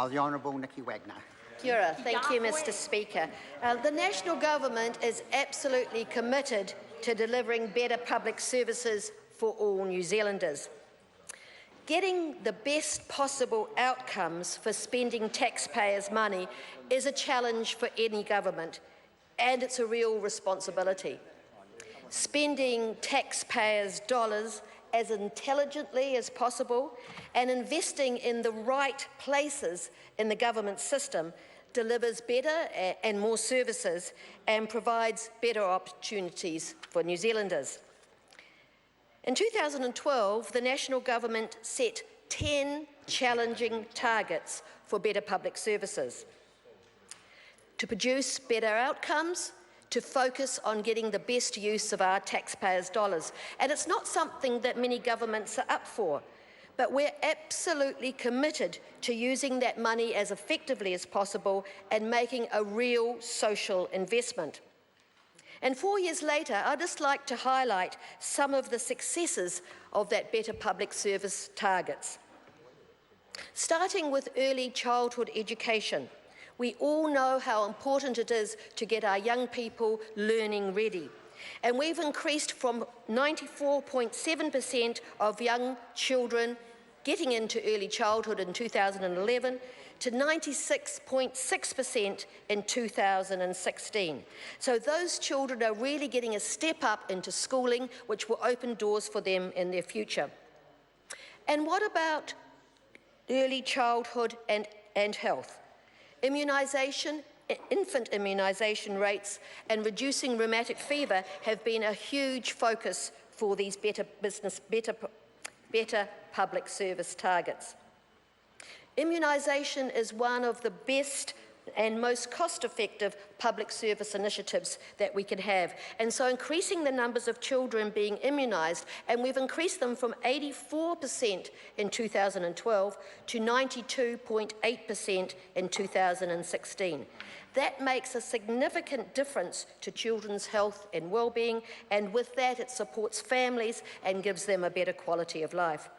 The Honourable Nikki Wagner. Kia ora. Thank you, Mr Speaker. The National Government is absolutely committed to delivering better public services for all New Zealanders. Getting the best possible outcomes for spending taxpayers' money is a challenge for any government, and it's a real responsibility. Spending taxpayers' dollars as intelligently as possible and investing in the right places in the government system delivers better and more services and provides better opportunities for New Zealanders. In 2012, the National Government set 10 challenging targets for better public services. To produce better outcomes, to focus on getting the best use of our taxpayers' dollars. And it's not something that many governments are up for, but we're absolutely committed to using that money as effectively as possible and making a real social investment. And 4 years later, I'd just like to highlight some of the successes of that better public service targets. Starting with early childhood education. We all know how important it is to get our young people learning ready. And we've increased from 94.7% of young children getting into early childhood in 2011 to 96.6% in 2016. So those children are really getting a step up into schooling, which will open doors for them in their future. And what about early childhood and health? Immunisation, infant immunisation rates and reducing rheumatic fever have been a huge focus for these better public service targets. Immunisation is one of the best and most cost-effective public service initiatives that we can have. And so increasing the numbers of children being immunised, and we've increased them from 84% in 2012 to 92.8% in 2016. That makes a significant difference to children's health and well-being, and with that it supports families and gives them a better quality of life.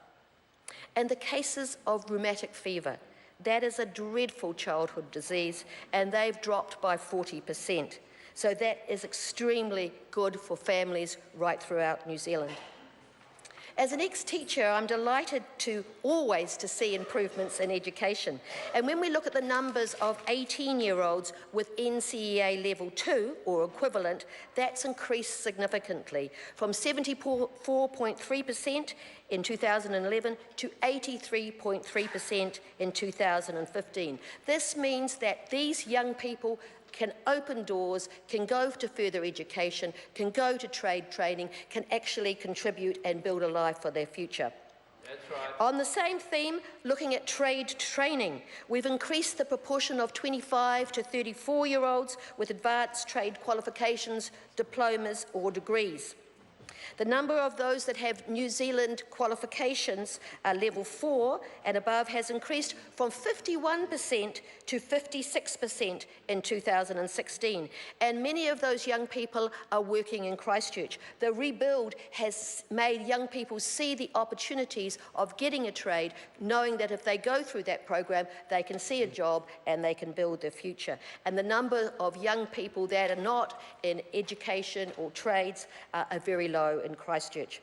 And the cases of rheumatic fever. That is a dreadful childhood disease, and they've dropped by 40%. So that is extremely good for families right throughout New Zealand. As an ex-teacher, I'm delighted to always see improvements in education. And when we look at the numbers of 18-year-olds with NCEA Level 2 or equivalent, that's increased significantly from 74.3% in 2011 to 83.3% in 2015. This means that these young people can open doors, can go to further education, can go to trade training, can actually contribute and build a life for their future. That's right. On the same theme, looking at trade training, we've increased the proportion of 25 to 34-year-olds with advanced trade qualifications, diplomas or degrees. The number of those that have New Zealand qualifications level 4 and above has increased from 51% to 56% in 2016. And many of those young people are working in Christchurch. The rebuild has made young people see the opportunities of getting a trade, knowing that if they go through that program, they can see a job and they can build their future. And the number of young people that are not in education or trades are very low in Christchurch.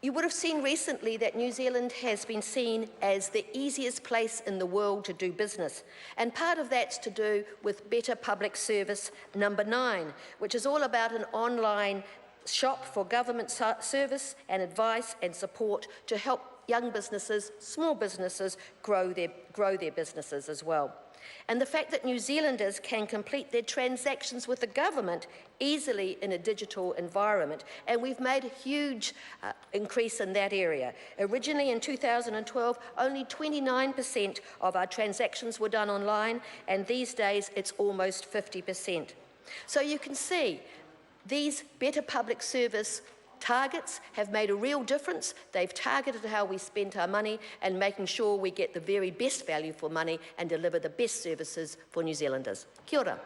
You would have seen recently that New Zealand has been seen as the easiest place in the world to do business, and part of that's to do with Better Public Service number 9, which is all about an online shop for government service and advice and support to help young businesses, small businesses, grow their businesses as well. And the fact that New Zealanders can complete their transactions with the government easily in a digital environment, and we've made a huge increase in that area. Originally in 2012, only 29% of our transactions were done online, and these days it's almost 50%. So you can see these better public service targets have made a real difference. They've targeted how we spend our money and making sure we get the very best value for money and deliver the best services for New Zealanders. Kia ora.